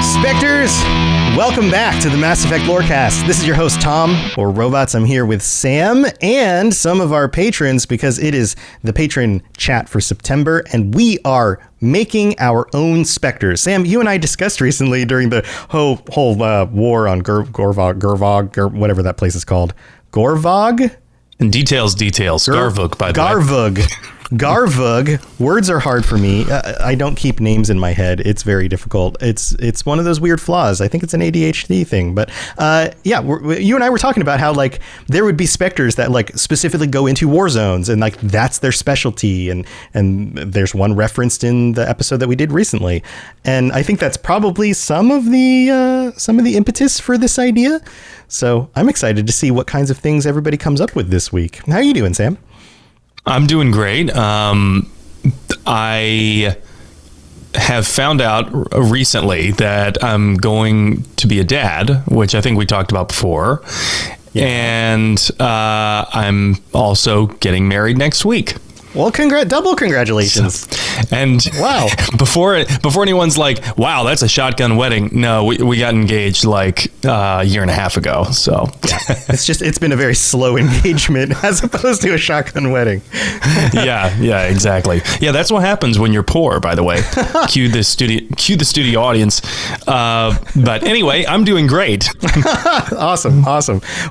Spectres, welcome back to the Mass Effect Lorecast. This is your host, Tom, or Robots. I'm here with Sam and some of our patrons because it is the patron chat for September, and we are making our own Spectres. Sam, you and I discussed recently during the whole war on Gorvog, whatever that place is called. Gorvog? And details. Garvug, by the way. Garvug. Words are hard for me. I don't keep names in my head. It's very difficult. It's one of those weird flaws. I think it's an ADHD thing. But you and I were talking about how like there would be Spectres that like specifically go into war zones and like that's their specialty. And there's one referenced in the episode that we did recently. And I think that's probably some of the impetus for this idea. So I'm excited to see what kinds of things everybody comes up with this week. How are you doing, Sam? I'm doing great. I have found out recently that I'm going to be a dad, which I think we talked about before. Yeah. And I'm also getting married next week. Well, double congratulations. And wow. Before anyone's like, wow, that's a shotgun wedding. No, we got engaged like a year and a half ago. So yeah, it's been a very slow engagement as opposed to a shotgun wedding. yeah, exactly. Yeah, that's what happens when you're poor, by the way. Cue the studio audience. But anyway, I'm doing great. Awesome.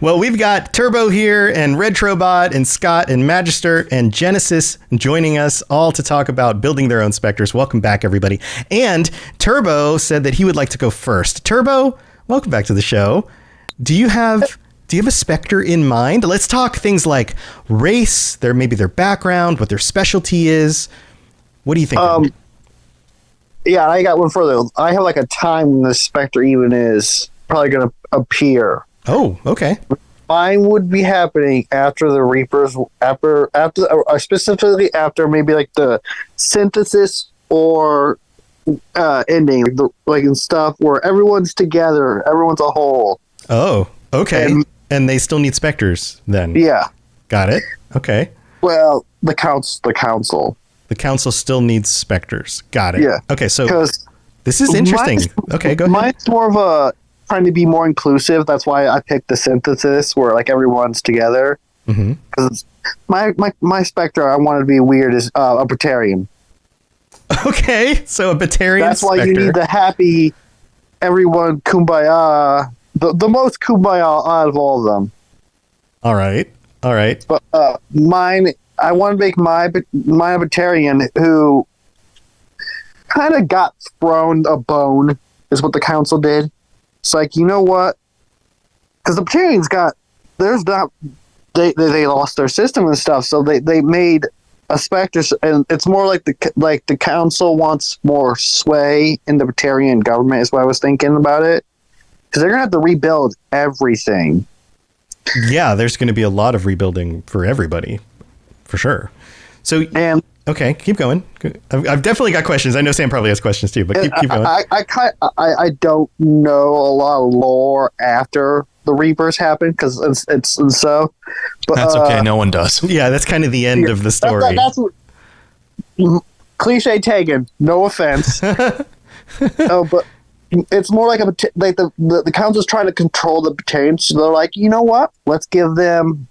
Well, we've got Turbo here and Retrobot and Scott and Magister and Genesis joining us all to talk about building their own Spectres. Welcome back, everybody. And Turbo said that he would like to go first. Turbo, welcome back to the show. Do you have a Spectre in mind? Let's talk things like race, maybe their background, what their specialty is. What do you think? Yeah, I got one further. I have like a time when the Spectre even is probably going to appear. Oh, okay. Mine would be happening after the Reapers, specifically after maybe like the synthesis or ending, like and stuff where everyone's together, everyone's a whole. Oh, okay. And they still need Spectres then. Yeah. Got it. Okay. Well, the council. The council still needs Spectres. Got it. Yeah. Okay, so this is interesting. Okay, go ahead. Mine's more of a trying to be more inclusive. That's why I picked the synthesis where like everyone's together. Because my Spectre I wanted to be weird is a Batarian. Okay, so a Batarian. That's why Spectre. you need the happy, everyone kumbaya, the most kumbaya out of all of them. All right. But mine, I want to make my Batarian who kind of got thrown a bone is what the council did. It's like, you know what? Because the Batarians they lost their system and stuff, so they made a Spectre, and it's more like the council wants more sway in the Batarian government is what I was thinking about it, because they're gonna have to rebuild everything. Yeah, there's going to be a lot of rebuilding for everybody, for sure. So okay, keep going. I've definitely got questions. I know Sam probably has questions too, but keep going. I don't know a lot of lore after the Reapers happened because it's so. But that's okay. No one does. Yeah, that's kind of the end of the story. That's cliche taken. No offense. No, but it's more like the council's trying to control the Batarians. So they're like, you know what? Let's give them.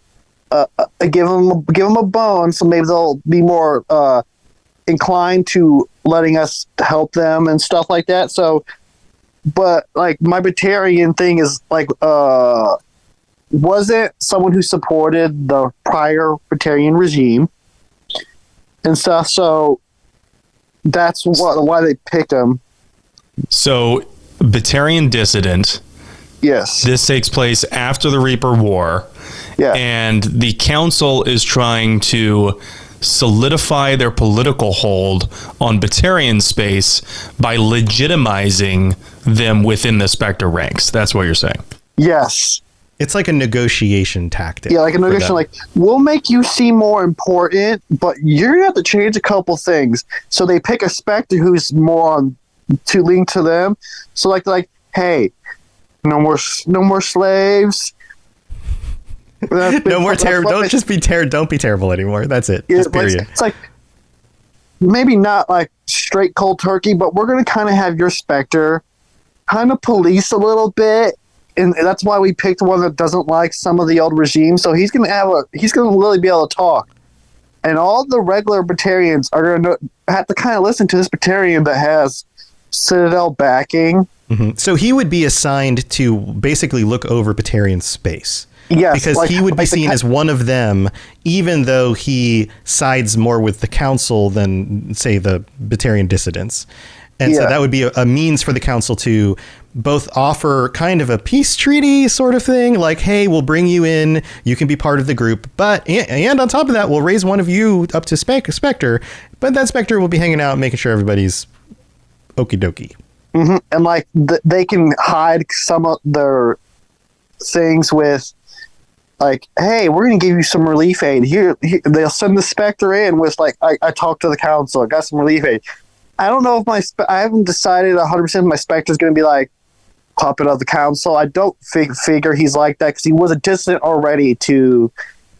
Give them a bone, so maybe they'll be more inclined to letting us help them and stuff like that. So, but like my Batarian thing is like, wasn't someone who supported the prior Batarian regime and stuff. So that's why they picked him. So, Batarian dissident. Yes. This takes place after the Reaper War. Yeah. And the council is trying to solidify their political hold on Batarian space by legitimizing them within the Spectre ranks. That's what you're saying. Yes. It's like a negotiation tactic. Yeah, like a negotiation, like, we'll make you seem more important, but you're going to have to change a couple things. So they pick a Spectre who's more to lean to them. So like, hey, no more slaves. No more terrible. Don't just be terrible. Don't be terrible anymore. That's it. Yeah, just period. It's like maybe not like straight cold turkey, but we're going to kind of have your Spectre kind of police a little bit, and that's why we picked one that doesn't like some of the old regime. So he's gonna really be able to talk, and all the regular Batarians are gonna have to kind of listen to this Batarian that has Citadel backing. Mm-hmm. So he would be assigned to basically look over Batarian space. Yes, because he would be seen as one of them, even though he sides more with the council than, say, the Batarian dissidents. And so that would be a means for the council to both offer kind of a peace treaty sort of thing, like, hey, we'll bring you in, you can be part of the group, but and on top of that, we'll raise one of you up to Spectre, but that Spectre will be hanging out, making sure everybody's okie dokie. Mm-hmm. And like they can hide some of their things with, like, hey, we're going to give you some relief aid. Here, they'll send the Spectre in with, like, I talked to the council, I got some relief aid. I don't know if I haven't decided 100% if my Spectre is going to be, like, puppet of the council. I don't figure he's like that because he was a dissident already to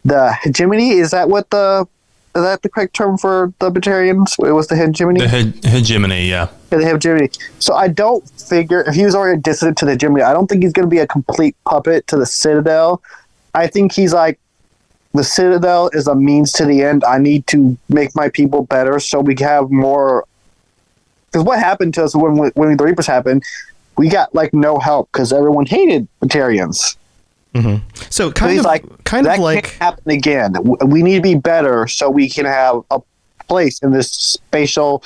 the hegemony. Is that the correct term for the Batarians? It was the hegemony? The hegemony, yeah. The hegemony. So I don't figure, if he was already a dissident to the hegemony, I don't think he's going to be a complete puppet to the Citadel. I think he's like, the Citadel is a means to the end. I need to make my people better so we have more. Because what happened to us when the Reapers happened, we got like no help because everyone hated Batarians. Mm-hmm. So kind of like can't happen again. We need to be better so we can have a place in this spatial,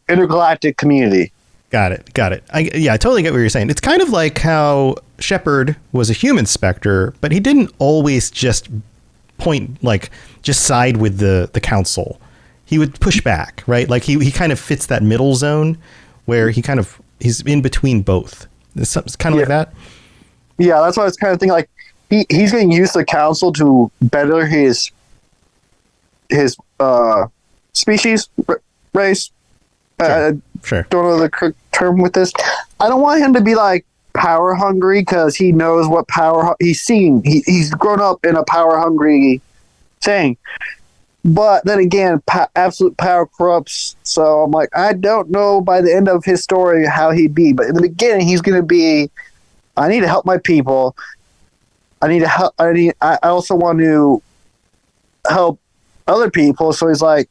intergalactic community. Got it. I totally get what you're saying. It's kind of like how Shepard was a human Spectre, but he didn't always just side with the council. He would push back, right? Like he kind of fits that middle zone where he's in between both. It's kind of like that. Yeah, that's why I was kind of thinking, like, he's going to use the council to better his species, race. Sure. Don't know the correct term with this. I don't want him to be like power hungry because he knows what power he's seen. He's grown up in a power hungry thing. But then again, absolute power corrupts. So I'm like, I don't know by the end of his story how he'd be. But in the beginning, he's going to be, I need to help my people. I also want to help other people. So he's like,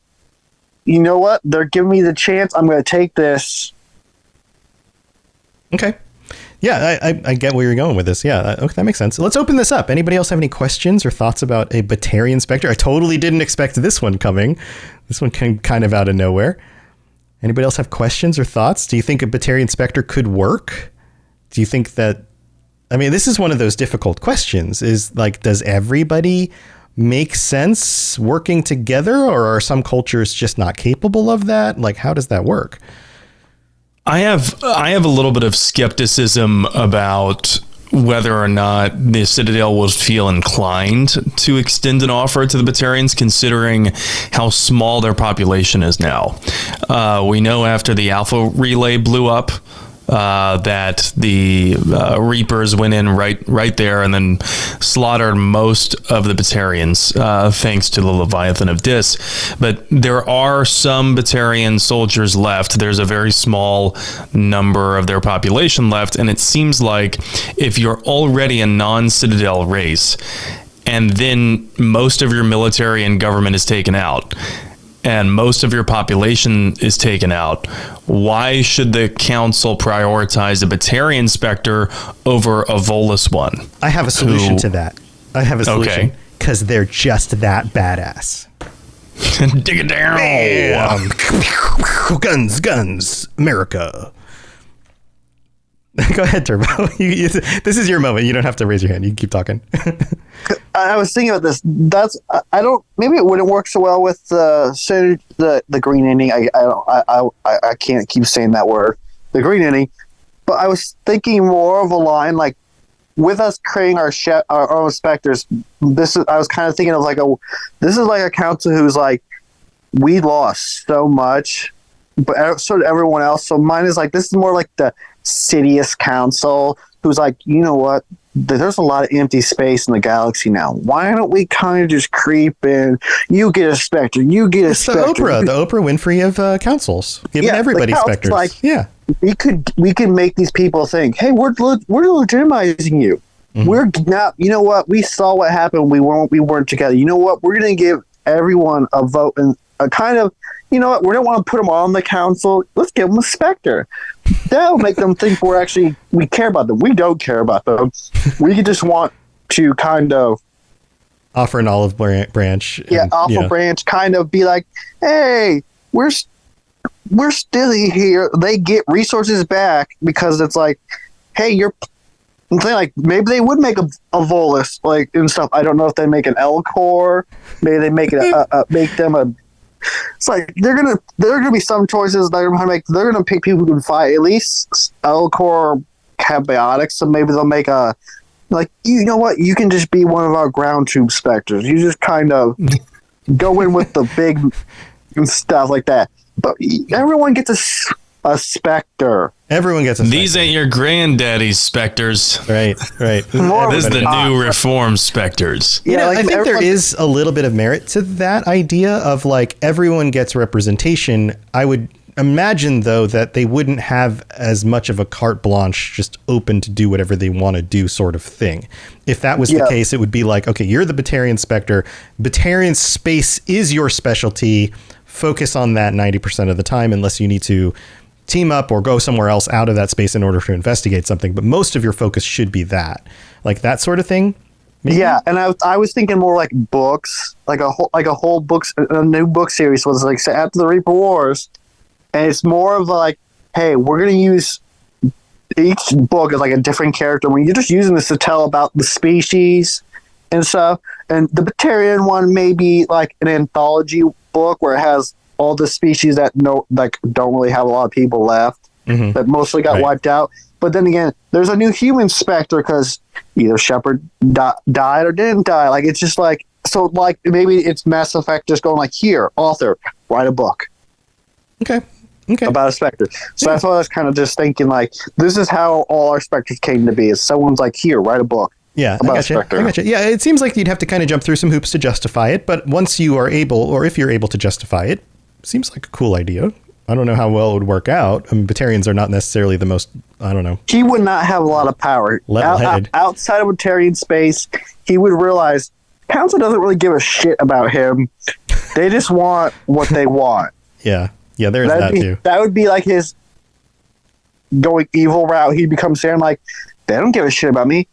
you know what? They're giving me the chance. I'm going to take this. Okay. Yeah, I get where you're going with this. Yeah, okay, that makes sense. Let's open this up. Anybody else have any questions or thoughts about a Batarian Spectre? I totally didn't expect this one coming. This one came kind of out of nowhere. Anybody else have questions or thoughts? Do you think a Batarian Spectre could work? Do you think that... I mean, this is one of those difficult questions. Is like, does everybody make sense working together, or are some cultures just not capable of that? Like, how does that work? I have a little bit of skepticism about whether or not the Citadel will feel inclined to extend an offer to the Batarians, considering how small their population is now. We know after the Alpha Relay blew up, that the Reapers went in right there and then slaughtered most of the Batarians, thanks to the Leviathan of Dis. But there are some Batarian soldiers left. There's a very small number of their population left, and it seems like if you're already a non-Citadel race, and then most of your military and government is taken out, and most of your population is taken out, why should the council prioritize a Batarian Spectre over a Volus one? I have a solution to that. I have a solution. Because they're just that badass. Dig it down. Guns, America. Go ahead, Turbo. This is your moment. You don't have to raise your hand. You can keep talking. I was thinking about this. Maybe it wouldn't work so well with the green ending. I can't keep saying that word, the green ending. But I was thinking more of a line like, with us creating our own Spectres. I was kind of thinking of this is like a council who's like, we lost so much, but so did everyone else. So mine is like, this is more like the Sidious Council, who's like, you know what? There's a lot of empty space in the galaxy now. Why don't we kind of just creep in? You get a Spectre. You get a Spectre. The Oprah Winfrey of councils, giving everybody Spectres. Like, yeah, we can make these people think, hey, we're legitimizing you. Mm-hmm. We're not. You know what? We saw what happened. We weren't together. You know what? We're going to give everyone a vote and a kind of. You know what? We don't want to put them on the council. Let's give them a Spectre. That'll make them think we care about them. We don't care about them. We just want to kind of offer an olive branch. Olive branch. Kind of be like, hey, we're still here. They get resources back because it's like, hey, I'm saying, like, maybe they would make a Volus, like, and stuff. I don't know if they make an L core. Maybe they make make them a. It's like there are gonna be some choices they're gonna make. They're gonna pick people who can fight. At least L core have biotics, so maybe they'll make a. Like, you know what? You can just be one of our ground troop Spectres. You just kind of go in with the big stuff like that. But everyone gets a Spectre. Everyone gets a Spectre. These ain't your granddaddy's Spectres. Right. This is the new reformed Spectres. Yeah, I think there is a little bit of merit to that idea of, like, everyone gets representation. I would imagine, though, that they wouldn't have as much of a carte blanche just open to do whatever they want to do sort of thing. If that was the case, it would be like, okay, you're the Batarian Spectre. Batarian space is your specialty. Focus on that 90% of the time, unless you need to team up or go somewhere else out of that space in order to investigate something. But most of your focus should be that, like that sort of thing. Maybe? Yeah, and I was thinking more like books, like a whole books, a new book series was like after the Reaper Wars. And it's more of like, hey, we're going to use each book as like a different character. When you're just using this to tell about the species and stuff. And the Batarian one may be like an anthology book where it has all the species that don't really have a lot of people left, that mostly got wiped out. But then again, there's a new human Spectre because either Shepard died or didn't die. Like, it's just like, so like maybe it's Mass Effect just going like, here, author, write a book. Okay. About a Spectre. So that's why I was kind of just thinking, like, this is how all our Spectres came to be. Is someone's like, here, write a book. Yeah, I gotcha. Yeah, it seems like you'd have to kind of jump through some hoops to justify it, but once you are able, or if you're able to justify it, seems like a cool idea. I don't know how well it would work out. I mean, Batarians are not necessarily the most, I don't know. He would not have a lot of power. Outside of Batarian space, he would realize Council doesn't really give a shit about him. They just want what they want. Yeah, there's that too. That would be like his going evil route. He'd become saying like, they don't give a shit about me.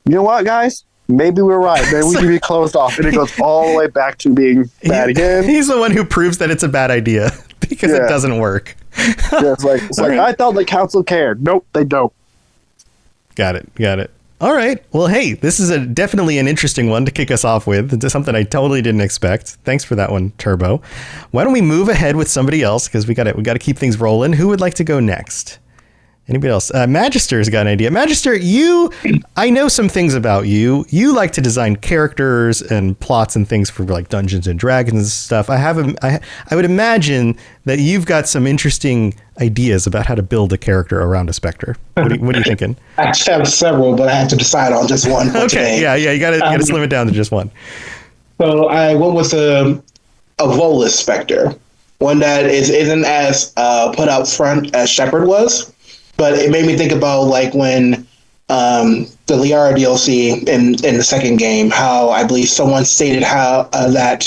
You know what, guys? Maybe we're right. Maybe we can be closed off. And it goes all the way back to being bad again. He's the one who proves that it's a bad idea because it doesn't work. It's like I thought the council cared. Nope, they don't. Got it. All right. Well, hey, this is definitely an interesting one to kick us off with. It's something I totally didn't expect. Thanks for that one, Turbo. Why don't we move ahead with somebody else, because we got to keep things rolling. Who would like to go next? Anybody else? Magister's got an idea. Magister, I know some things about you. You like to design characters and plots and things for like Dungeons and Dragons and stuff. I would imagine that you've got some interesting ideas about how to build a character around a Spectre. What are you thinking? I actually have several, but I have to decide on just one. Okay, yeah, you gotta slim it down to just one. So I went with a Volus Spectre, one that isn't as put out front as Shepard was. But it made me think about like when the Liara DLC in the second game, how I believe someone stated how that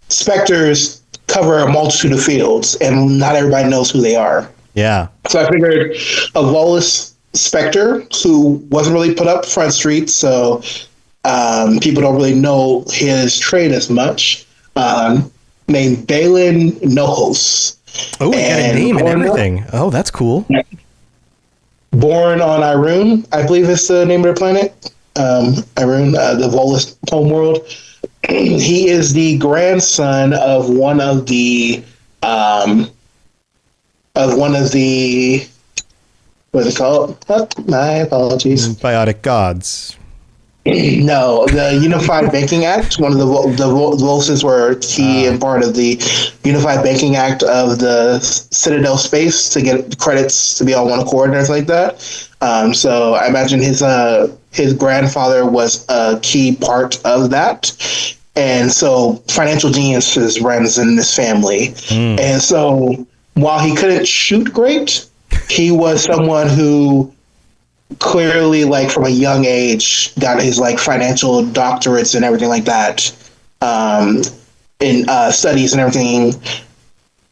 Spectres cover a multitude of fields and not everybody knows who they are. Yeah. So I figured a Volus Spectre who wasn't really put up Front Street, so people don't really know his trade as much, named Balin Nohos. Oh, he got a name and everything. Oh, that's cool. Yeah. Born on Irun, I believe is the name of the planet. Irun, the Volus homeworld. He is the grandson of one of the what's it called? Oh, my apologies. Biotic gods. No, the Unified Banking Act. One of the Voluses were key and part of the Unified Banking Act of the Citadel space to get credits to be on one accord and everything like that. So I imagine his grandfather was a key part of that. And so financial geniuses runs in this family. And so while he couldn't shoot great, he was someone who clearly, like, from a young age, got his, like, financial doctorates and everything like that, in studies and everything.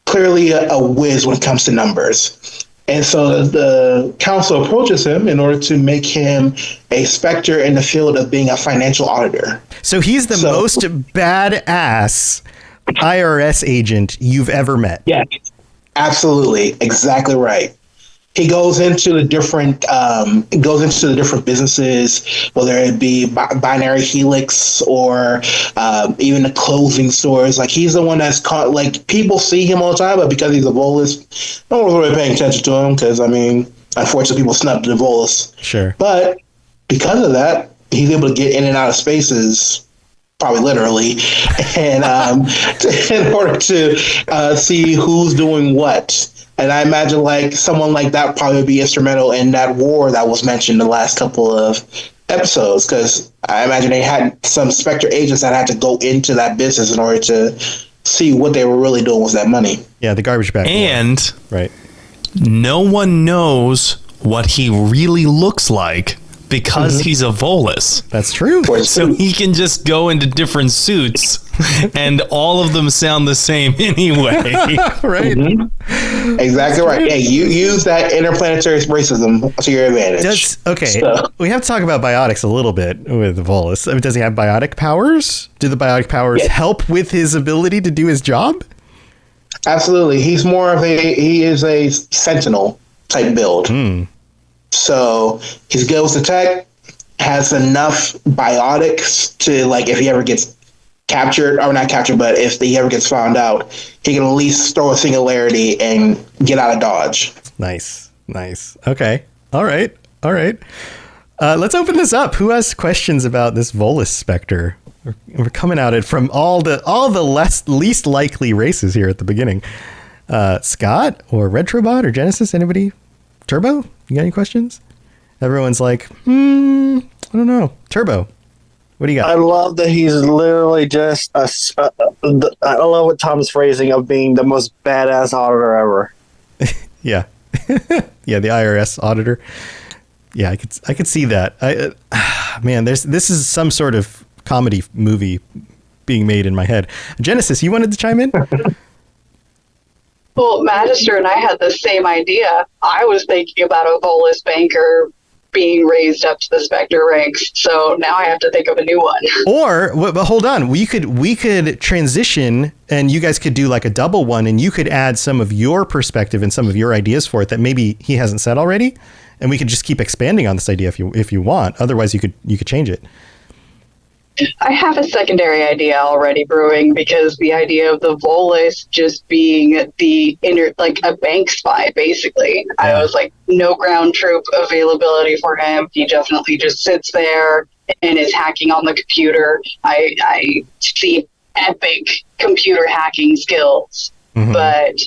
Clearly a whiz when it comes to numbers. And so the council approaches him in order to make him a Spectre in the field of being a financial auditor. So he's the most badass IRS agent you've ever met. Yeah, absolutely. Exactly right. He goes into the different businesses, whether it be Binary Helix or even the clothing stores. Like, he's the one that's caught. Like, people see him all the time, but because he's a Volus, no one's really paying attention to him. Because, I mean, unfortunately, people snubbed the Volus. Sure. But because of that, he's able to get in and out of spaces, probably literally, and in order to see who's doing what. And I imagine, like, someone like that probably would be instrumental in that war that was mentioned the last couple of episodes, because I imagine they had some Spectre agents that had to go into that business in order to see what they were really doing with that money. Yeah, the garbage bag. And right. No one knows what he really looks like because he's a Volus. That's true. So he can just go into different suits and all of them sound the same anyway. Right. Exactly right. Hey, you use that interplanetary racism to your advantage. We have to talk about biotics a little bit with Volus. I mean, does he have biotic powers? Do the biotic powers help with his ability to do his job? Absolutely. He is a sentinel type build. So he's good with the tech, has enough biotics to, like, if he ever gets captured, or not captured, but if he ever gets found out, he can at least throw a singularity and get out of Dodge. Nice. Okay. All right. Let's open this up. Who has questions about this Volus Spectre? We're coming at it from all the least likely races here at the beginning. Scott or Retrobot or Genesis? Anybody? Turbo? You got any questions? Everyone's like, I don't know. Turbo, what do you got? I love that he's literally just I love what Tom's phrasing of being the most badass auditor ever. Yeah. Yeah, the IRS auditor. Yeah, I could see that. Man, this is some sort of comedy movie being made in my head. Genesis, you wanted to chime in? Well, Magister and I had the same idea. I was thinking about a Volus banker being raised up to the Spectre ranks, so now I have to think of a new one. But hold on, we could transition, and you guys could do like a double one, and you could add some of your perspective and some of your ideas for it that maybe he hasn't said already, and we could just keep expanding on this idea if you want. Otherwise, you could change it. I have a secondary idea already brewing, because the idea of the Volus just being like a bank spy, basically. Yeah. I was like, no ground troop availability for him. He definitely just sits there and is hacking on the computer. I see epic computer hacking skills. Mm-hmm. But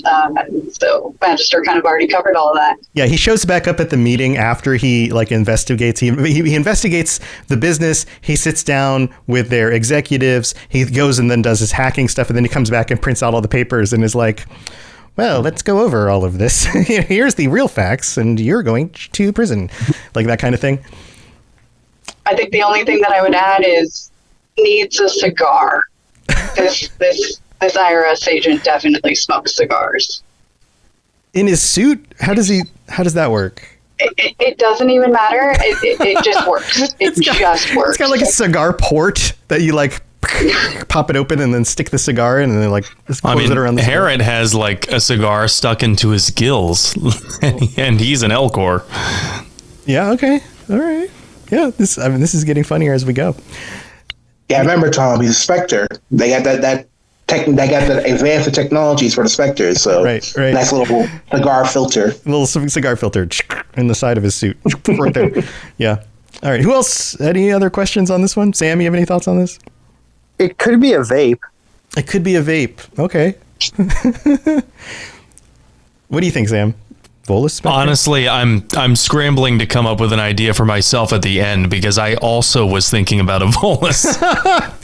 so Magister kind of already covered all of that. Yeah, he shows back up at the meeting after he investigates. He investigates the business. He sits down with their executives. He goes and then does his hacking stuff, and then he comes back and prints out all the papers and is like, well, let's go over all of this. Here's the real facts, and you're going to prison. Like that kind of thing. I think the only thing that I would add is needs a cigar. This IRS agent definitely smokes cigars. In his suit? How does that work? It doesn't even matter. It just works. It just works. It's got like a cigar port that you like pop it open and then stick the cigar in and then like close it around the cigar. Herod has like a cigar stuck into his gills and he's an Elcor. Yeah, okay. All right. Yeah, this is getting funnier as we go. Yeah, I remember, Tom, he's a Spectre. They got that they got the advanced technologies for the Spectres, so right. Nice little cigar filter. A little cigar filter in the side of his suit, right there. Yeah. All right. Who else? Any other questions on this one? Sam, you have any thoughts on this? It could be a vape. It could be a vape. Okay. What do you think, Sam? Volus Spectre? Honestly, I'm scrambling to come up with an idea for myself at the end because I also was thinking about a Volus.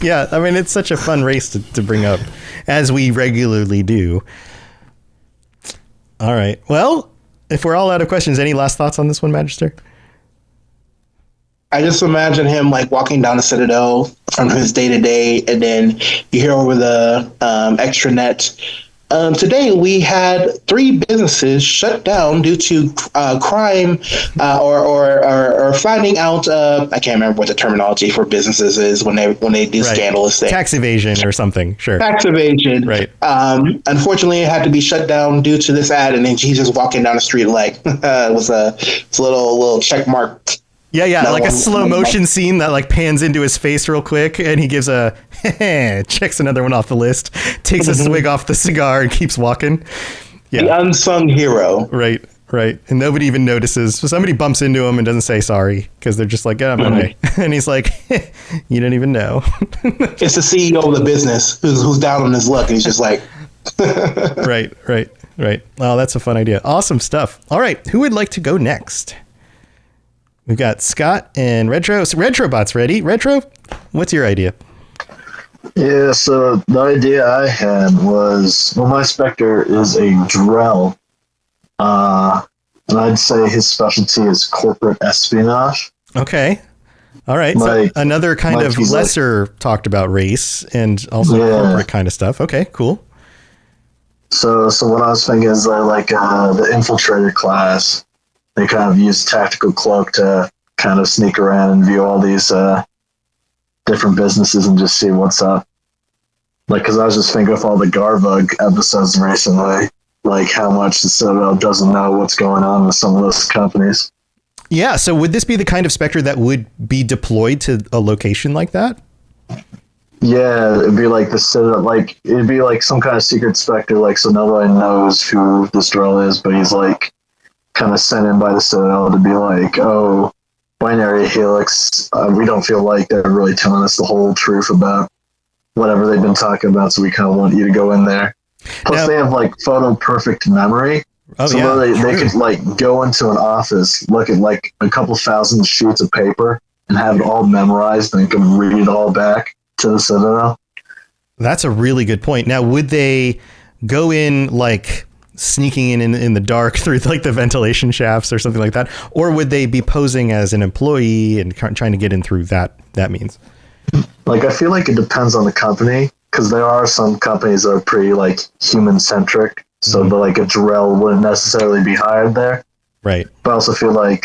Yeah, I mean, it's such a fun race to bring up, as we regularly do. All right. Well, if we're all out of questions, any last thoughts on this one, Magister? I just imagine him like walking down the Citadel from his day to day, and then you hear over the extranet. Today we had 3 businesses shut down due to crime or finding out. I can't remember what the terminology for businesses is when they do scandalous things. Tax evasion or something. Sure. Tax evasion. Right. Unfortunately, it had to be shut down due to this ad, and then he's just walking down the street like it was a little check mark. Yeah, like a slow motion scene that like pans into his face real quick, and he gives a checks another one off the list, takes a swig off the cigar, and keeps walking. Yeah. The unsung hero. Right. And nobody even notices. So somebody bumps into him and doesn't say sorry because they're just like, I'm okay. And he's like, you don't even know. It's the CEO of the business who's down on his luck, and he's just like, Right. Oh, that's a fun idea. Awesome stuff. All right, who would like to go next? We've got Scott and Retro. So Retrobot's ready. Retro, what's your idea? Yeah, so the idea I had was, my Spectre is a Drell. And I'd say his specialty is corporate espionage. Okay. All right. So another kind of lesser talked about race and also corporate kind of stuff. Okay, cool. So what I was thinking is the infiltrator class. They kind of use tactical cloak to kind of sneak around and view all these different businesses and just see what's up. Because I was just thinking of all the Garvug episodes recently, how much the Citadel doesn't know what's going on with some of those companies. Yeah, so would this be the kind of Spectre that would be deployed to a location like that? Yeah, it'd be like the Citadel, it'd be like some kind of secret Spectre, so nobody knows who this Drell is, but he's kind of sent in by the Citadel to be binary helix, we don't feel like they're really telling us the whole truth about whatever they've been talking about, so we kind of want you to go in there. Plus, they have photo perfect memory. They could go into an office, look at a couple thousand sheets of paper, and have it all memorized, and can read it all back to the Citadel. That's a really good point. Now, would they go in sneaking in the dark through the ventilation shafts or something like that, or would they be posing as an employee and trying to get in through that means? I feel like it depends on the company, because there are some companies that are pretty human centric, so a Drell wouldn't necessarily be hired there. Right. But I also feel like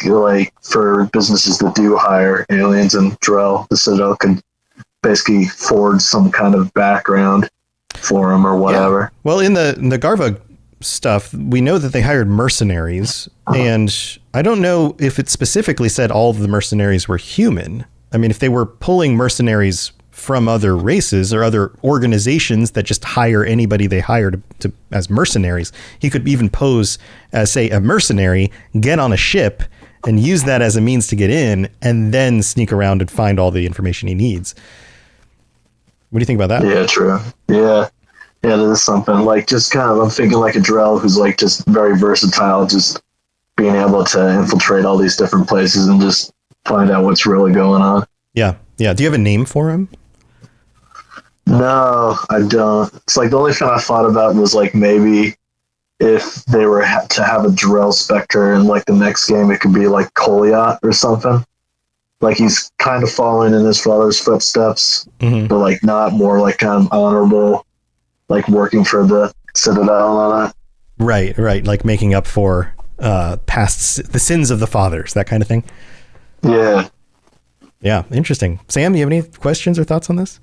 for businesses that do hire aliens and Drell, the Citadel could basically forge some kind of background for them or whatever. Yeah. Well, in the Garvug stuff, we know that they hired mercenaries, and I don't know if it specifically said all of the mercenaries were human. I mean, if they were pulling mercenaries from other races or other organizations that just hire anybody they hire to as mercenaries, he could even pose as, say, a mercenary, get on a ship, and use that as a means to get in, and then sneak around and find all the information he needs. What do you think about that? Yeah, true. Yeah, that is something. Just kind of, I'm thinking a Drell who's just very versatile, just being able to infiltrate all these different places and just find out what's really going on. Yeah. Do you have a name for him? No, I don't. It's the only thing I thought about was maybe if they were to have a Drell Spectre in the next game, it could be Koliot or something. He's kind of following in his father's footsteps, but not more kind of honorable, working for the Citadel and all that. Right. Making up for the sins of the fathers, that kind of thing. Yeah. Interesting. Sam, you have any questions or thoughts on this?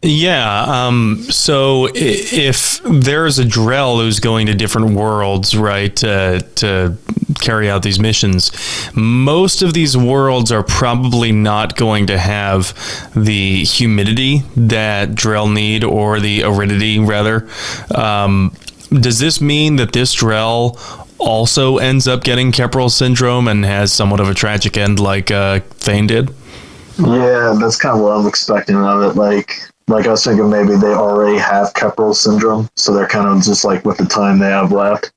Yeah. So if there's a Drell who's going to different worlds, right, to carry out these missions, most of these worlds are probably not going to have the humidity that Drell need, or the aridity rather. Does this mean that this Drell also ends up getting Keppel syndrome and has somewhat of a tragic end like Thane did? Yeah, that's kind of what I'm expecting of it. I was thinking maybe they already have Keppel syndrome, so they're kind of just with the time they have left.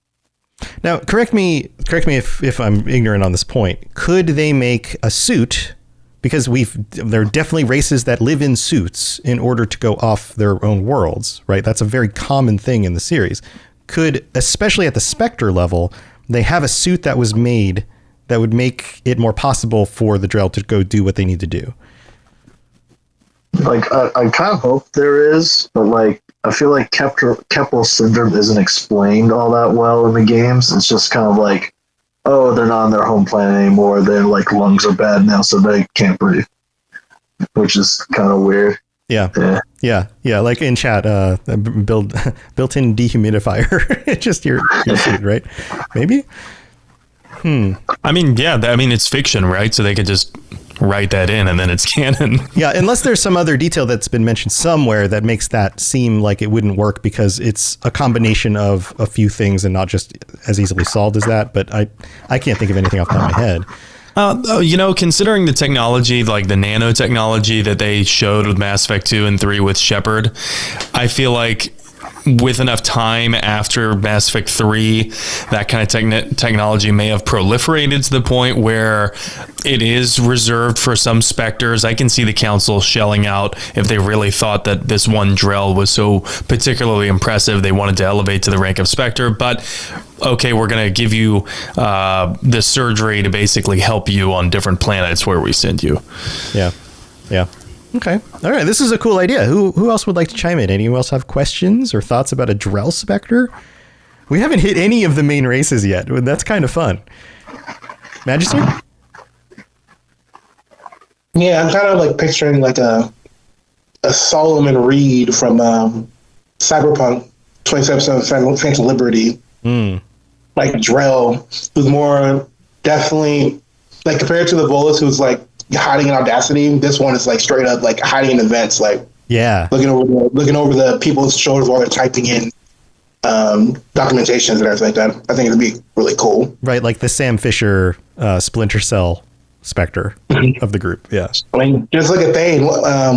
Now, correct me if I'm ignorant on this point. Could they make a suit? Because there are definitely races that live in suits in order to go off their own worlds, right? That's a very common thing in the series. Could, especially at the Spectre level, they have a suit that was made that would make it more possible for the Drell to go do what they need to do. Like, I kind of hope there is, but like, I feel like Keppel syndrome isn't explained all that well in the games. It's just kind of like, oh, they're not on their home planet anymore. Their like lungs are bad now, so they can't breathe, which is kind of weird. Yeah. Like in chat, built-in dehumidifier. It's just your suit, right? Maybe. I mean, it's fiction, right? So they could just write that in and then it's canon. Yeah, unless there's some other detail that's been mentioned somewhere that makes that seem like it wouldn't work because it's a combination of a few things and not just as easily solved as that. But I can't think of anything off the top of my head. Considering the technology, like the nanotechnology that they showed with Mass Effect 2 and 3 with Shepard, I feel like with enough time after Mass Effect 3, that kind of technology may have proliferated to the point where it is reserved for some Spectres. I can see the Council shelling out if they really thought that this one Drell was so particularly impressive, they wanted to elevate to the rank of Spectre. But okay, we're going to give you the surgery to basically help you on different planets where we send you. Yeah. Okay. All right. This is a cool idea. Who else would like to chime in? Anyone else have questions or thoughts about a Drell Spectre? We haven't hit any of the main races yet. That's kind of fun. Magister? Yeah, I'm kind of like picturing like a Solomon Reed from Cyberpunk 2077 Phantom Liberty. Like Drell, who's more definitely like compared to the Volus, who's like hiding in Audacity. This one is like straight up like hiding in events, like looking over the people's shoulders while they're typing in documentations and everything like that. I think it'd be really cool. Right, like the Sam Fisher Splinter Cell Spectre of the group. Yeah, I mean, just look at Thane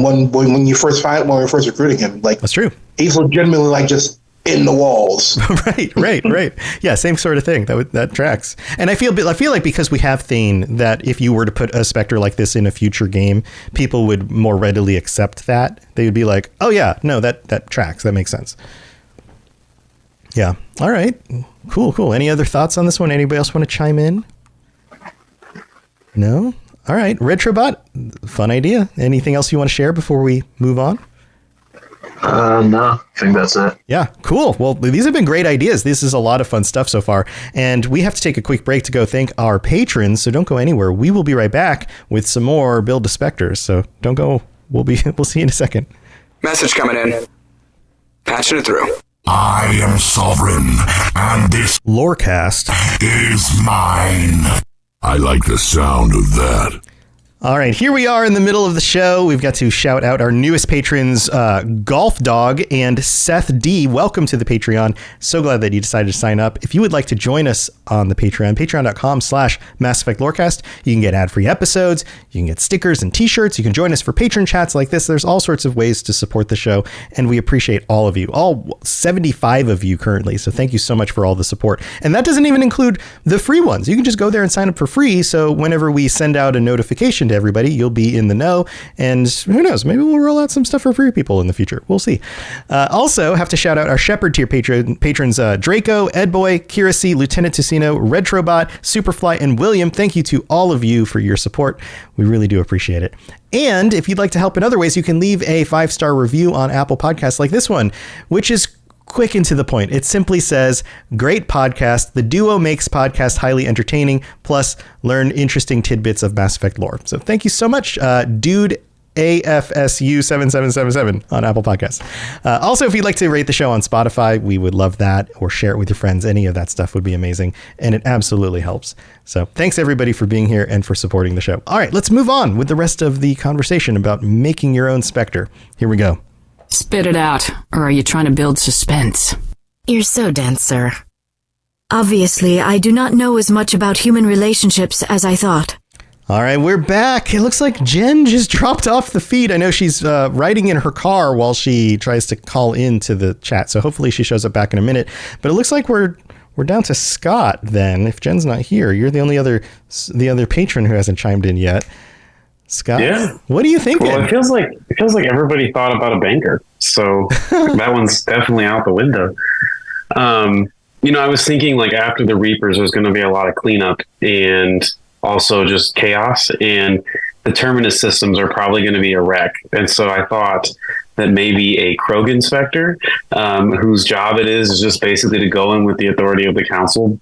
when you first recruiting him. Like that's true. He's legitimately like just in the walls. right. Yeah, same sort of thing. That tracks. And I feel like because we have Thane, that if you were to put a Spectre like this in a future game, people would more readily accept that. They would be like, oh yeah, no, that tracks. That makes sense. Yeah. All right. Cool. Any other thoughts on this one? Anybody else want to chime in? No? All right. Retrobot, fun idea. Anything else you want to share before we move on? No, I think that's it. Yeah, cool. Well, these have been great ideas. This is a lot of fun stuff so far. And we have to take a quick break to go thank our patrons, so don't go anywhere. We will be right back with some more Build to Spectres. So don't go. We'll see you in a second. Message coming in. Patching it through. I am sovereign, and this Lorecast is mine. I like the sound of that. All right, here we are in the middle of the show. We've got to shout out our newest patrons, Golf Dog and Seth D. Welcome to the Patreon. So glad that you decided to sign up. If you would like to join us on the Patreon, patreon.com/Mass Effect Lorecast, you can get ad-free episodes, you can get stickers and t-shirts, you can join us for patron chats like this. There's all sorts of ways to support the show, and we appreciate all of you, all 75 of you currently. So thank you so much for all the support. And that doesn't even include the free ones. You can just go there and sign up for free, so whenever we send out a notification to everybody, you'll be in the know, and who knows, maybe we'll roll out some stuff for free people in the future. We'll see. Also have to shout out our Shepherd tier patrons, Draco, Edboy, Kira C, Lieutenant Ticino, Retrobot, Superfly, and William. Thank you to all of you for your support. We really do appreciate it. And if you'd like to help in other ways, you can leave a 5-star review on Apple Podcasts like this one, which is quick and to the point. It simply says, great podcast. The duo makes podcast highly entertaining, plus learn interesting tidbits of Mass Effect lore. So thank you so much, dude. AFSU7777 on Apple Podcasts. Also, if you'd like to rate the show on Spotify, we would love that, or share it with your friends. Any of that stuff would be amazing, and it absolutely helps. So thanks everybody for being here and for supporting the show. All right, let's move on with the rest of the conversation about making your own Spectre. Here we go. Spit it out, or are you trying to build suspense? You're so dense, sir. Obviously, I do not know as much about human relationships as I thought. All right, we're back. It looks like Jen just dropped off the feed. I know she's riding in her car while she tries to call into the chat, so hopefully she shows up back in a minute. But it looks like we're down to Scott then. If Jen's not here, you're the only other patron who hasn't chimed in yet. Scott, yeah. What are you thinking? Well, it feels like everybody thought about a banker, so that one's definitely out the window. I was thinking like after the Reapers, there's going to be a lot of cleanup and also just chaos, and the Terminus systems are probably going to be a wreck. And so I thought that maybe a Krogan Spectre, whose job it is just basically to go in with the authority of the Council,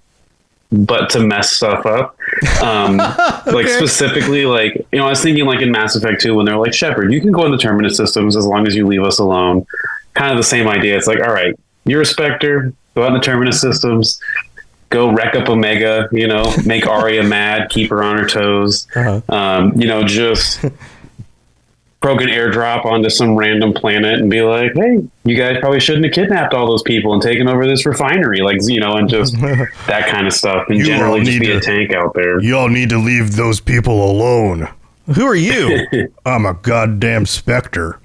but to mess stuff up. Okay. Like specifically, like, I was thinking like in Mass Effect 2 when they're like, Shepard, you can go in the Terminus systems as long as you leave us alone. Kind of the same idea. It's like, all right, you're a Spectre, go out in the Terminus systems, go wreck up Omega, make Arya mad, keep her on her toes, just Krogan airdrop onto some random planet and be like, hey, you guys probably shouldn't have kidnapped all those people and taken over this refinery, like, and just that kind of stuff, and generally just be a tank out there. You all need to leave those people alone. Who are you? I'm a goddamn Spectre.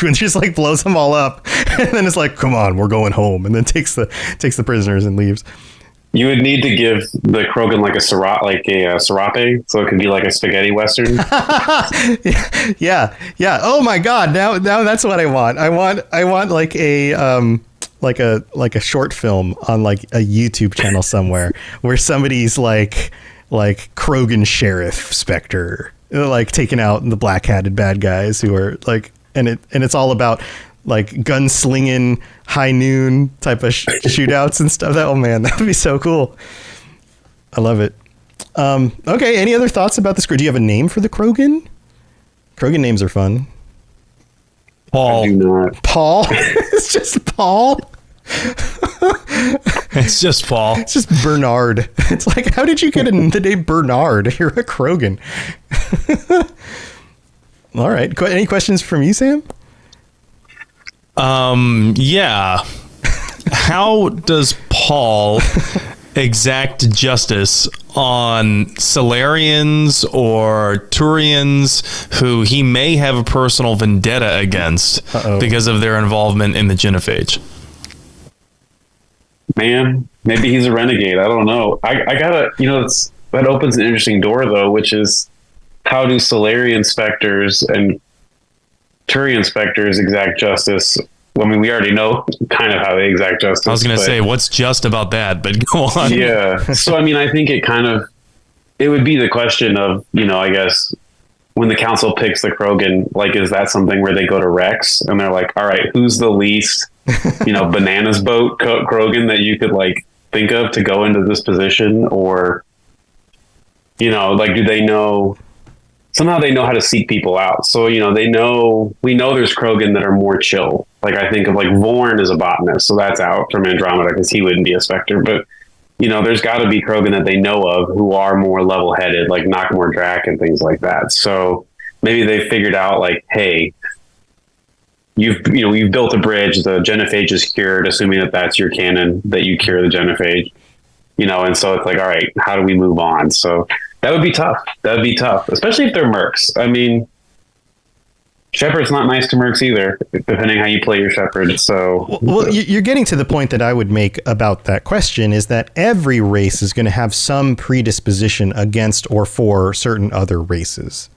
And just like blows them all up, and then it's like, come on, we're going home, and then takes the prisoners and leaves. You would need to give the Krogan like a serape, so it could be like a spaghetti western. yeah. Oh my God! Now that's what I want. I want like a like a short film on like a YouTube channel somewhere where somebody's like Krogan Sheriff Spectre, like taking out the black-hatted bad guys who are like, and it's all about like gunslinging high noon type of shootouts and stuff. Oh man, that would be so cool. I love it. Okay, any other thoughts about this? Do you have a name for the Krogan? Krogan names are fun. Paul. Paul? It's just Paul? It's just Paul. It's just Bernard. It's like, how did you get the name Bernard? You're a Krogan. All right. Any questions from you, Sam? Yeah. How does Paul exact justice on Solarians or Turians who he may have a personal vendetta against because of their involvement in the Genophage? Man, maybe he's a renegade. I don't know. I gotta, that opens an interesting door though, which is how do Solarian Spectres and Turian Spectres exact justice? Well, I mean, we already know kind of how they exact justice. I was going to say, what's just about that? But go on. Yeah. So, I mean, I think it would be the question of, I guess, when the Council picks the Krogan, like, is that something where they go to Rex and they're like, all right, who's the least, bananas boat Krogan that you could, like, think of to go into this position? Or, like, do they know... Somehow they know how to seek people out. So, we know there's Krogan that are more chill. Like I think of like Vorn as a botanist. So that's out from Andromeda because he wouldn't be a Spectre. But, there's got to be Krogan that they know of who are more level headed, like Knockmore Drac and things like that. So maybe they figured out like, hey, you've built a bridge. The Genophage is cured, assuming that that's your canon, that you cure the Genophage, and so it's like, all right, how do we move on? So that would be tough. That would be tough, especially if they're mercs. I mean, Shepard's not nice to mercs either, depending how you play your Shepard. So, well, you're getting to the point that I would make about that question is that every race is going to have some predisposition against or for certain other races.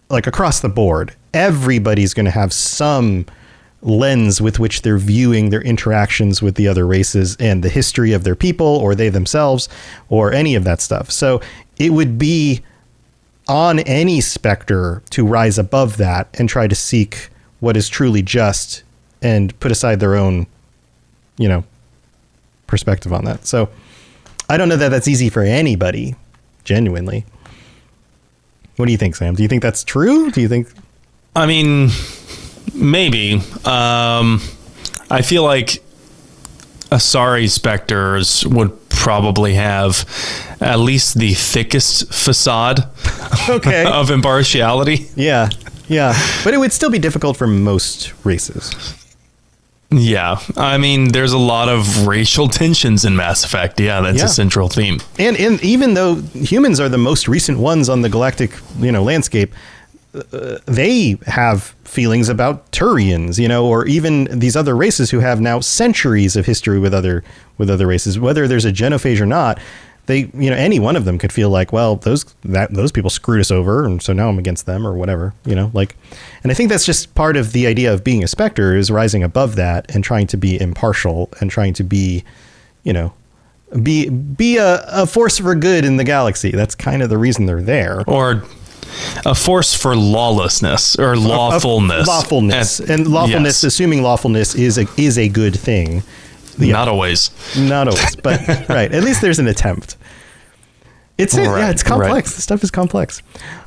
Like across the board, everybody's going to have some lens with which they're viewing their interactions with the other races and the history of their people or they themselves or any of that stuff. So it would be on any Spectre to rise above that and try to seek what is truly just and put aside their own, perspective on that. So I don't know that that's easy for anybody, genuinely. What do you think, Sam? Do you think that's true? Do you think... I mean, maybe. I feel like Asari Spectres would probably have at least the thickest facade of impartiality. Yeah. But it would still be difficult for most races. Yeah. I mean, there's a lot of racial tensions in Mass Effect. Yeah, that's a central theme. And even though humans are the most recent ones on the galactic, landscape, they have feelings about Turians, or even these other races who have now centuries of history with other races. Whether there's a Genophage or not, they, any one of them could feel like, well, those people screwed us over, and so now I'm against them or whatever, and I think that's just part of the idea of being a Spectre is rising above that and trying to be impartial and trying to be, be a force for good in the galaxy. That's kind of the reason they're there. Or a force for lawlessness or lawfulness. And lawfulness, yes. Assuming lawfulness is a good thing. Not always. Not always, but right. At least there's an attempt. It's complex. Right. This stuff is complex.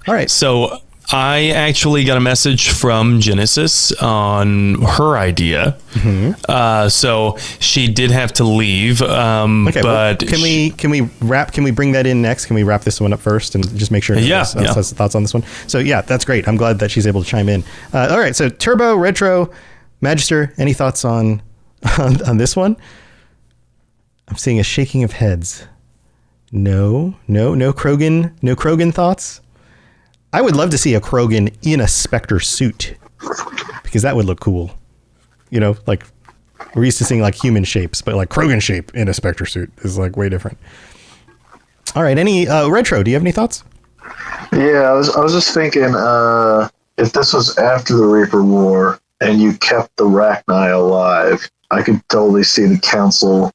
All right. So I actually got a message from Genesis on her idea. Mm-hmm. So she did have to leave. Okay, but can we bring that in next? Can we wrap this one up first and just make sure has thoughts on this one? So yeah, that's great. I'm glad that she's able to chime in. All right. So Turbo, Retro, Magister, any thoughts on this one? I'm seeing a shaking of heads. No Krogan thoughts. I would love to see a Krogan in a Spectre suit, because that would look cool. Like we're used to seeing like human shapes, but like Krogan shape in a Spectre suit is like way different. All right. Any Retro, do you have any thoughts? Yeah, I was just thinking, if this was after the Reaper War and you kept the Rachni alive, I could totally see the Council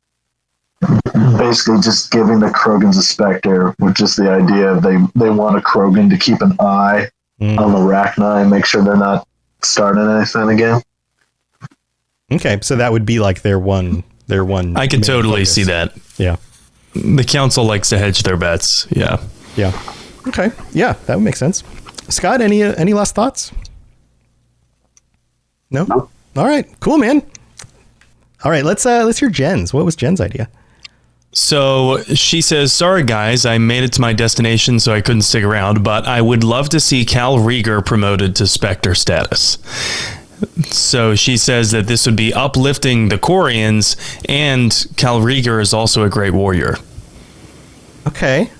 basically just giving the Krogans a Spectre, with just the idea of they want a Krogan to keep an eye on the Rachni and make sure they're not starting anything again. Okay, so that would be like their one. I could totally see that. Yeah, the Council likes to hedge their bets. Yeah. Okay, yeah, that would make sense. Scott, any last thoughts? No. All right, cool, man. All right, let's hear Jen's. What was Jen's idea? So she says, sorry, guys, I made it to my destination, so I couldn't stick around, but I would love to see Cal Rieger promoted to Spectre status. So she says that this would be uplifting the Quarians, and Cal Rieger is also a great warrior. Okay.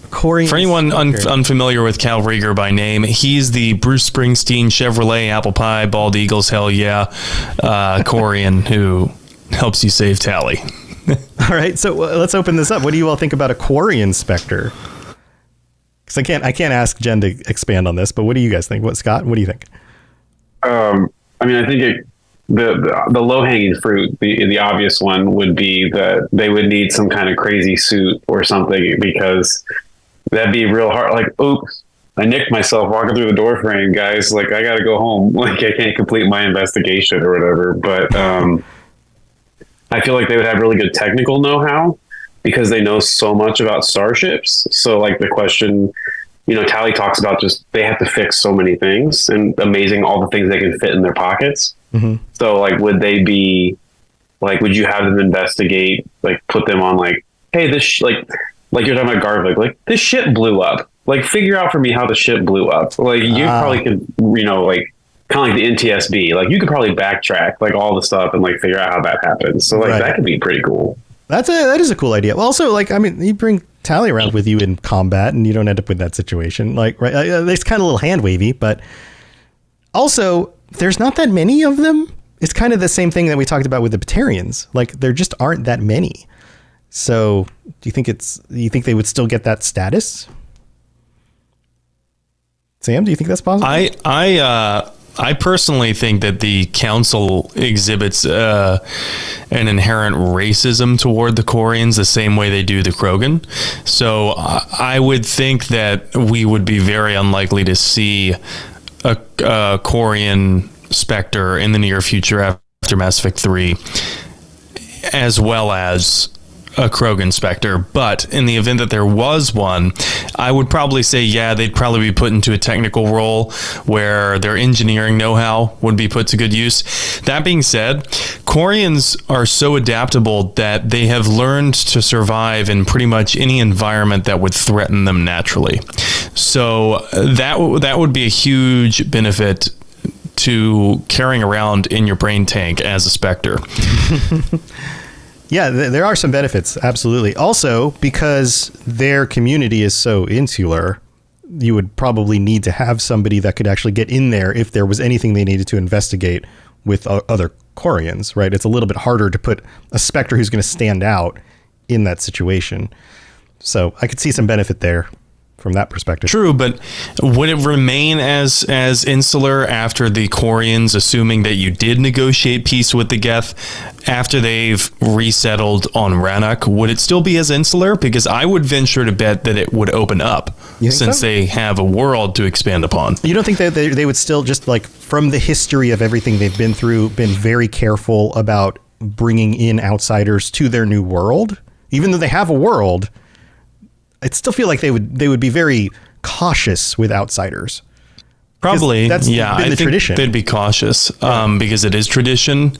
Quarian. For anyone unfamiliar with Cal Rieger by name, he's the Bruce Springsteen, Chevrolet, Apple Pie, Bald Eagles, hell yeah, Quarian who helps you save Tally. All right, so let's open this up. What do you all think about a Quarian Spectre? Because I can't ask Jen to expand on this, but what do you guys think? Scott, what do you think? I think the low hanging fruit, the obvious one would be that they would need some kind of crazy suit or something, because that'd be real hard. Like, oops, I nicked myself walking through the door frame, guys. Like, I got to go home. Like, I can't complete my investigation or whatever. But I feel like they would have really good technical know-how, because they know so much about starships. So, like, the question, Tally talks about just they have to fix so many things, and amazing all the things they can fit in their pockets. Mm-hmm. So, like, would they be, like, would you have them investigate, like, put them on, like, hey, this, like you're talking about Garvik, like, this ship blew up. Like, figure out for me how the ship blew up. Like, you probably could, like, kind of like the NTSB. Like, you could probably backtrack, like, all the stuff and, like, figure out how that happens. So, like, that could be pretty cool. That is a cool idea. Well, also, like, I mean, you bring Tally around with you in combat, and you don't end up with that situation. Like, right? It's kind of a little hand wavy, but also there's not that many of them. It's kind of the same thing that we talked about with the Batarians. Like, there just aren't that many. So, do you think they would still get that status? Sam, do you think that's possible? I personally think that the Council exhibits an inherent racism toward the Quarians the same way they do the Krogan. So I would think that we would be very unlikely to see a Quarian Spectre in the near future after Mass Effect 3, as well as a Krogan Spectre. But in the event that there was one, I would probably say, yeah, they'd probably be put into a technical role where their engineering know-how would be put to good use. That being said, Quarians are so adaptable that they have learned to survive in pretty much any environment that would threaten them naturally. So that would be a huge benefit to carrying around in your brain tank as a Spectre. Yeah, there are some benefits, absolutely. Also, because their community is so insular, you would probably need to have somebody that could actually get in there if there was anything they needed to investigate with other Quarians, right? It's a little bit harder to put a Spectre who's going to stand out in that situation. So I could see some benefit there from that perspective. True, but would it remain as insular after the Quarians, assuming that you did negotiate peace with the Geth after they've resettled on Rannoch? Would it still be as insular? Because I would venture to bet that it would open up since they have a world to expand upon. You don't think that they would still, just like from the history of everything they've been through, been very careful about bringing in outsiders to their new world? Even though they have a world, I still feel like they would be very cautious with outsiders. Probably, that's been I think tradition. They'd be cautious because it is tradition.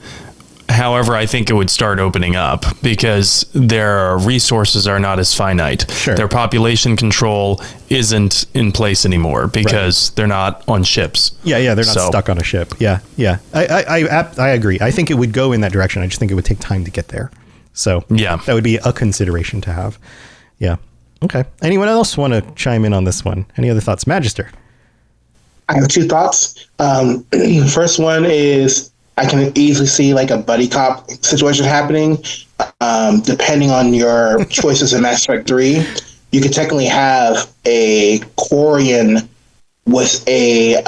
However, I think it would start opening up because their resources are not as finite. Sure. Their population control isn't in place anymore because they're not on ships. Yeah, they're not stuck on a ship. Yeah. I agree. I think it would go in that direction. I just think it would take time to get there. So that would be a consideration to have. Yeah. Okay. Anyone else want to chime in on this one? Any other thoughts? Magister? I have two thoughts. First one is I can easily see like a buddy cop situation happening. Depending on your choices in Mass Effect 3, you could technically have a Quarian with a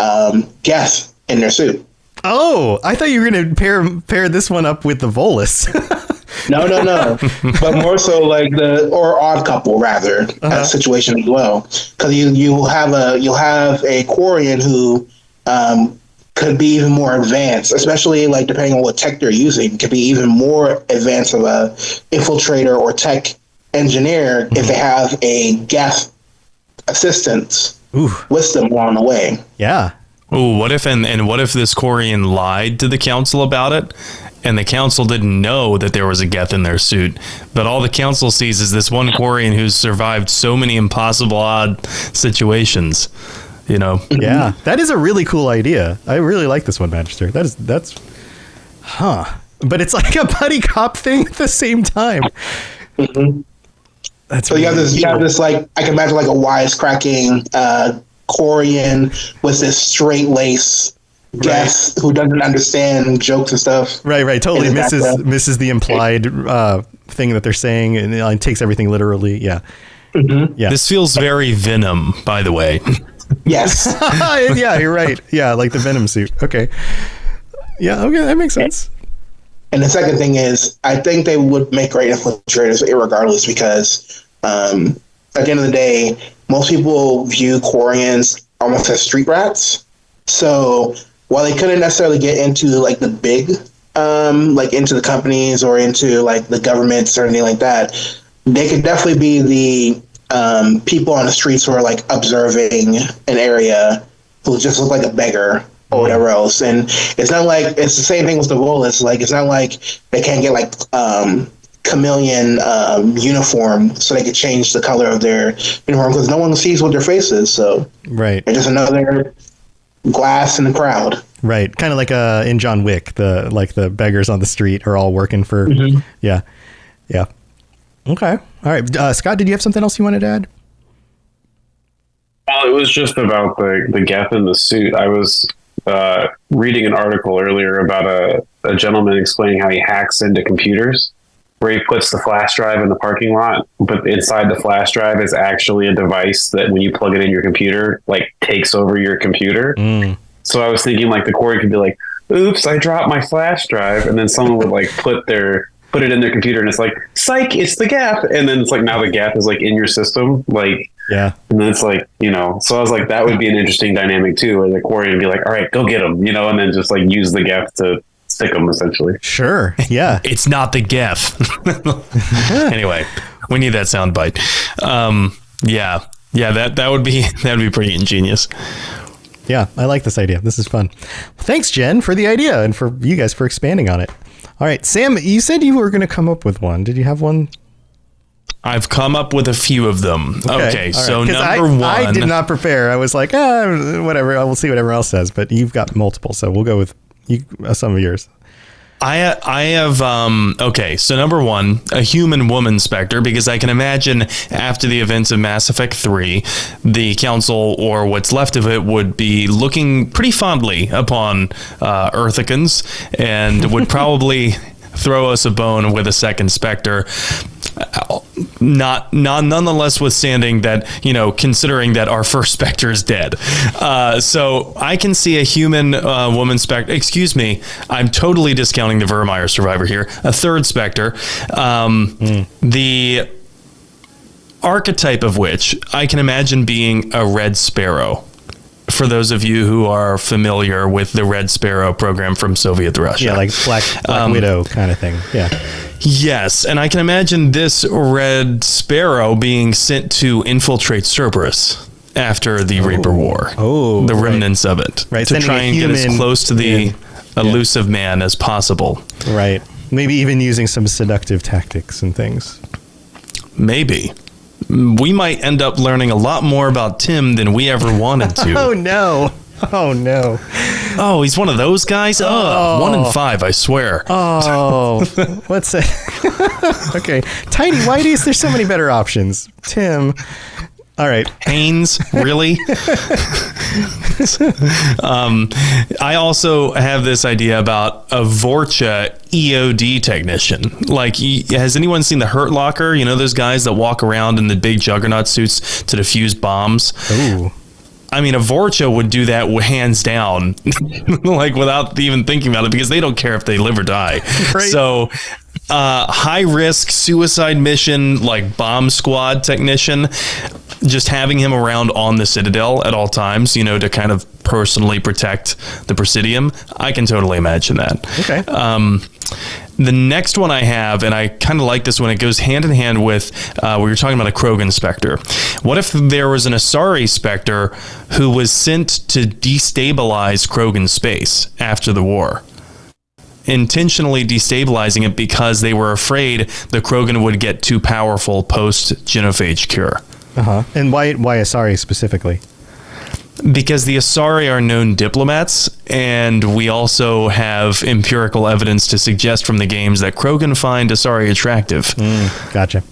Geth in their suit. Oh, I thought you were going to pair this one up with the Volus. No. But more so like or odd couple rather situation as well, because you'll have a Quarian who could be even more advanced, especially like depending on what tech they're using, could be even more advanced of a infiltrator or tech engineer if they have a Geth assistance with them along the way. Yeah. Ooh, what if and what if this Quarian lied to the council about it? And the council didn't know that there was a Geth in their suit. But all the council sees is this one Quarian who's survived so many impossible odd situations. Yeah, that is a really cool idea. I really like this one, Magister. But it's like a buddy cop thing at the same time. Mm-hmm. That's so really you have this like, I can imagine like a wisecracking Quarian with this straight lace Geth who doesn't understand jokes and stuff. Right. Totally misses the implied thing that they're saying and takes everything literally. Yeah. Mm-hmm. Yeah. This feels very Venom, by the way. Yes. Yeah, you're right. Yeah, like the Venom suit. Okay. Yeah, okay, that makes sense. And the second thing is, I think they would make great infiltrators irregardless because at the end of the day, most people view Quarians almost as street rats. So while they couldn't necessarily get into like the big, like into the companies or into like the governments or anything like that, they could definitely be the people on the streets who are like observing an area who just look like a beggar or whatever else. And it's not like it's the same thing with the Volus. Like it's not like they can't get like chameleon uniform so they could change the color of their uniform because no one sees what their face is. So right, they're just another glass in the crowd. Right, kind of like in John Wick, the beggars on the street are all working for. Mm-hmm. Yeah. Okay. All right. Scott, did you have something else you wanted to add? Well, it was just about the Geth in the suit. I was reading an article earlier about a gentleman explaining how he hacks into computers, where he puts the flash drive in the parking lot, but inside the flash drive is actually a device that when you plug it in your computer, like takes over your computer. So I was thinking like the Quarian could be like, oops, I dropped my flash drive. And then someone would like put it in their computer and it's like, psych, it's the Geth. And then it's like, now the Geth is like in your system. Like, yeah. And then it's like, so I was like, that would be an interesting dynamic too, where the Quarian would be like, all right, go get them, and then just like use the Geth to stick them essentially. Sure. Yeah. It's not the Geth. Anyway, we need that sound bite. Yeah, that would be pretty ingenious. Yeah, I like this idea. This is fun. Thanks, Jen, for the idea and for you guys for expanding on it. All right, Sam, you said you were going to come up with one. Did you have one? I've come up with a few of them. Okay, so right. number one. I did not prepare. I was like, whatever. I will see what everyone else says. But you've got multiple, so we'll go with some of yours. I have, okay, so number one, a human woman Spectre, because I can imagine after the events of Mass Effect 3, the Council, or what's left of it, would be looking pretty fondly upon Earthicans, and would probably throw us a bone with a second Spectre. Nonetheless, withstanding that, considering that our first Spectre is dead. So I can see a human woman Spectre. Excuse me, I'm totally discounting the Vermeer survivor here. A third Spectre. The archetype of which I can imagine being a Red Sparrow. For those of you who are familiar with the Red Sparrow program from Soviet Russia. Yeah, like Black Widow kind of thing. Yeah. Yes, and I can imagine this Red Sparrow being sent to infiltrate Cerberus after the Reaper War. Oh, the remnants of it. Right. To try and get as close to the elusive man as possible. Right. Maybe even using some seductive tactics and things. Maybe. We might end up learning a lot more about Tim than we ever wanted to. Oh, no. Oh, no. Oh, he's one of those guys? Oh, 1 in 5, I swear. Oh, let's say. Okay. Tiny Whiteys, there's so many better options. Tim. All right. Haynes, really? I also have this idea about a Vorcha EOD technician. Like, has anyone seen the Hurt Locker? You know, those guys that walk around in the big juggernaut suits to defuse bombs? Ooh. I mean, a Vorcha would do that hands down, like without even thinking about it, because they don't care if they live or die. Right. So, high risk suicide mission, like bomb squad technician, just having him around on the Citadel at all times, to kind of personally protect the Presidium. I can totally imagine that. Okay. The next one I have, and I kind of like this one, it goes hand in hand with, we were talking about a Krogan Spectre. What if there was an Asari Spectre who was sent to destabilize Krogan space after the war? Intentionally destabilizing it because they were afraid the Krogan would get too powerful post-genophage cure. Uh-huh. And why Asari specifically? Because the Asari are known diplomats, and we also have empirical evidence to suggest from the games that Krogan find Asari attractive. Gotcha.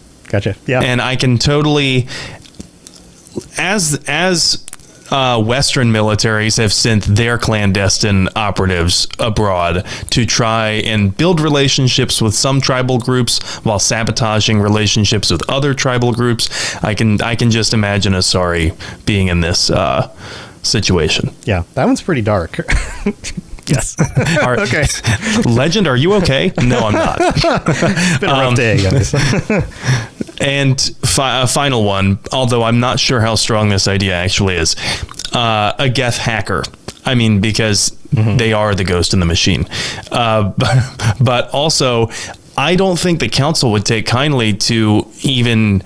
Yeah. And I can totally, as Western militaries have sent their clandestine operatives abroad to try and build relationships with some tribal groups while sabotaging relationships with other tribal groups, I can just imagine Asari being in this situation. Yeah, that one's pretty dark. Yes. Okay. Legend, are you okay? No, I'm not. It's been a rough day, guys. And a final one, although I'm not sure how strong this idea actually is, a Geth hacker. I mean, because they are the ghost in the machine. But also, I don't think the council would take kindly to even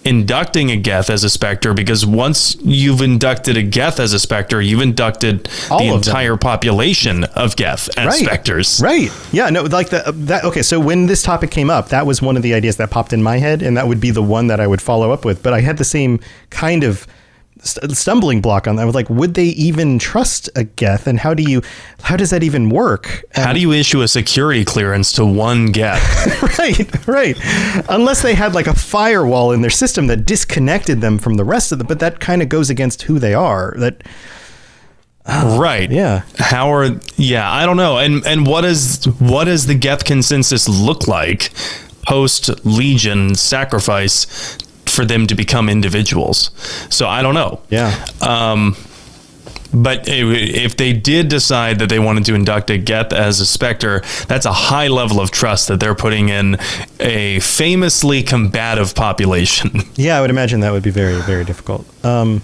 inducting a Geth as a Spectre, because once you've inducted a Geth as a Spectre, you've inducted the entire population of Geth as Spectres. Right. Yeah, no, like that. Okay, so when this topic came up, that was one of the ideas that popped in my head, and that would be the one that I would follow up with. But I had the same kind of stumbling block on that. I was like, would they even trust a Geth, and how does that even work? How do you issue a security clearance to one Geth? right. Unless they had like a firewall in their system that disconnected them from the rest of them, but that kind of goes against who they are. Right. Yeah. I don't know. And what does the Geth consensus look like post Legion sacrifice for them to become individuals? So I don't know. Yeah. But if they did decide that they wanted to induct a Geth as a Spectre, that's a high level of trust that they're putting in a famously combative population. Yeah, I would imagine that would be very, very difficult to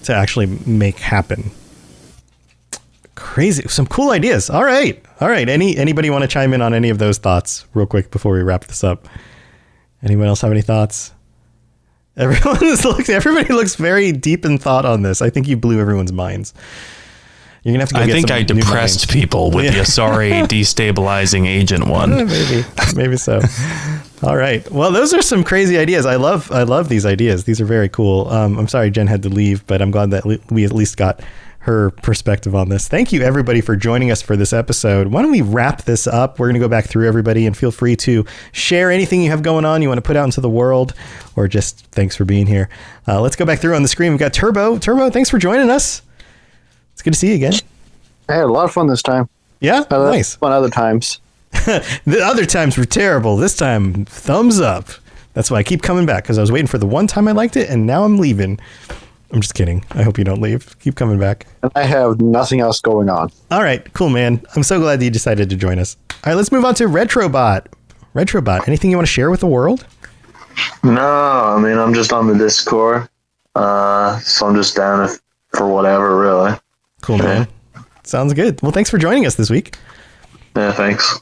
actually make happen. Crazy. Some cool ideas. All right. Anybody want to chime in on any of those thoughts real quick before we wrap this up? Anyone else have any thoughts? Everybody looks very deep in thought on this. I think you blew everyone's minds. You're gonna have to go get some I depressed people with the Asari destabilizing agent one. Maybe so. All right. Well, those are some crazy ideas. I love these ideas. These are very cool. I'm sorry Jen had to leave, but I'm glad that we at least got her perspective on this. Thank you everybody for joining us for this episode. Why don't we wrap this up? We're going to go back through everybody, and feel free to share anything you have going on you want to put out into the world, or just thanks for being here. Let's go back through on the screen. We've got Turbo. Turbo, thanks for joining us. It's good to see you again. I had a lot of fun this time. Yeah? Nice. Fun other times. The other times were terrible. This time, thumbs up. That's why I keep coming back, because I was waiting for the one time I liked it, and now I'm leaving. I'm just kidding. I hope you don't leave. Keep coming back. And I have nothing else going on. All right, cool, man. I'm so glad that you decided to join us. All right, let's move on to Retrobot. Retrobot, anything you want to share with the world? No, I mean, I'm just on the Discord, so I'm just down for whatever, really. Cool, man. Sounds good. Well, thanks for joining us this week. Yeah, thanks.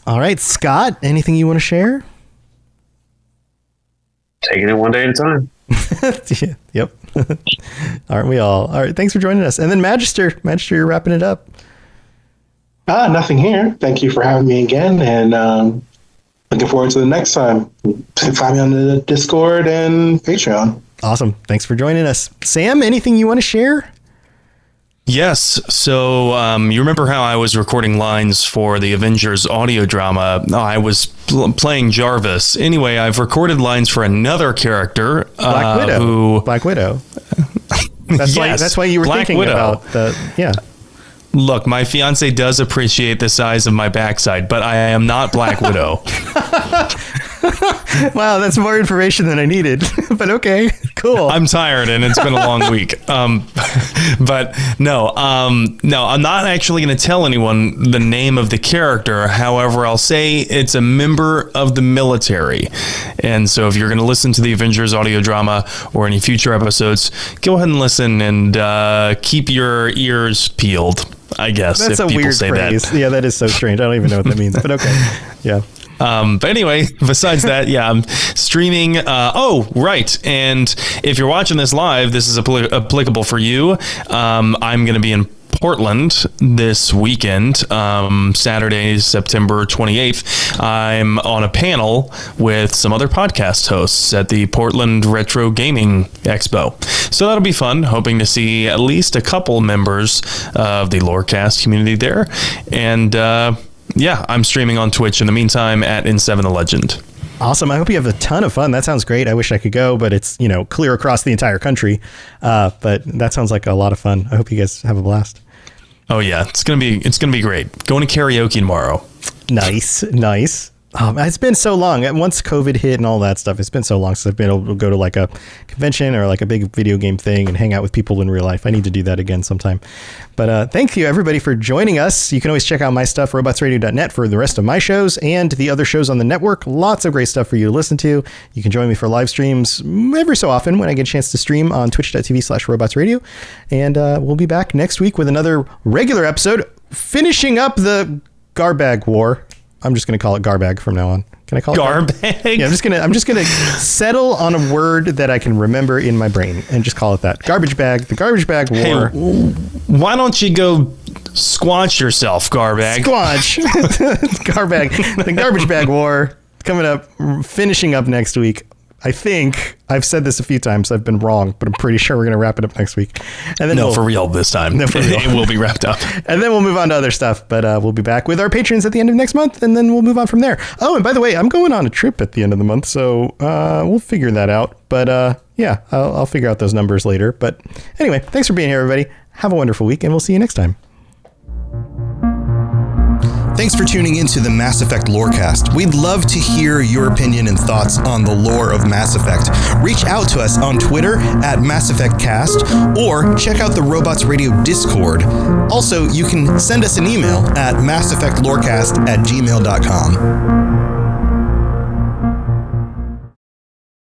All right, Scott, anything you want to share? Taking it one day at a time. Yep. Aren't we all? All right, thanks for joining us. And then Magister, you're wrapping it up. Nothing here. Thank you for having me again, and looking forward to the next time. Find me on the Discord and Patreon. Awesome. Thanks for joining us. Sam, anything you want to share? Yes. So you remember how I was recording lines for the Avengers audio drama? I was playing Jarvis. Anyway, I've recorded lines for another character. Black Widow. That's why you were Black thinking Widow. about the... Yeah. Look, my fiance does appreciate the size of my backside, but I am not Black Widow. Wow, that's more information than I needed. But okay, cool. I'm tired and it's been a long week. But no, I'm not actually going to tell anyone the name of the character. However, I'll say it's a member of the military. And so if you're going to listen to the Avengers audio drama or any future episodes, go ahead and listen and keep your ears peeled, I guess. That's if a people weird say phrase. That. Yeah, that is so strange. I don't even know what that means, but okay. Yeah. But anyway, besides that, yeah, I'm streaming. Right. And if you're watching this live, this is applicable for you. I'm going to be in Portland this weekend, Saturday, September 28th. I'm on a panel with some other podcast hosts at the Portland Retro Gaming Expo. So that'll be fun. Hoping to see at least a couple members of the Lorecast community there. And yeah, I'm streaming on Twitch in the meantime at N7 the Legend. Awesome. I hope you have a ton of fun. That sounds great. I wish I could go, but it's, clear across the entire country. But that sounds like a lot of fun. I hope you guys have a blast. Oh yeah, it's gonna be great. Going to karaoke tomorrow. Nice. It's been so long. Once COVID hit and all that stuff, it's been so long since I've been able to go to like a convention or like a big video game thing and hang out with people in real life. I need to do that again sometime. But thank you everybody for joining us. You can always check out my stuff, robotsradio.net, for the rest of my shows and the other shows on the network. Lots of great stuff for you to listen to. You can join me for live streams every so often when I get a chance to stream on twitch.tv/robotsradio. And we'll be back next week with another regular episode, finishing up the Garbag War. I'm just going to call it Garbag from now on. Can I call it Garbag? Yeah, I'm just gonna settle on a word that I can remember in my brain and just call it that. Garbage bag. The Garbage Bag War. Hey, why don't you go squanch yourself, Garbag? Squanch. Garbag. The Garbage Bag War coming up, finishing up next week. I think I've said this a few times. I've been wrong, but I'm pretty sure we're going to wrap it up next week. And then for real this time. No, for real. It will be wrapped up. And then we'll move on to other stuff, but we'll be back with our patrons at the end of next month, and then we'll move on from there. Oh, and by the way, I'm going on a trip at the end of the month, so we'll figure that out. But yeah, I'll figure out those numbers later. But anyway, thanks for being here, everybody. Have a wonderful week, and we'll see you next time. Thanks for tuning into the Mass Effect Lorecast. We'd love to hear your opinion and thoughts on the lore of Mass Effect. Reach out to us on Twitter at Mass Effect Cast, or check out the Robots Radio Discord. Also, you can send us an email at masseffectlorecast@gmail.com.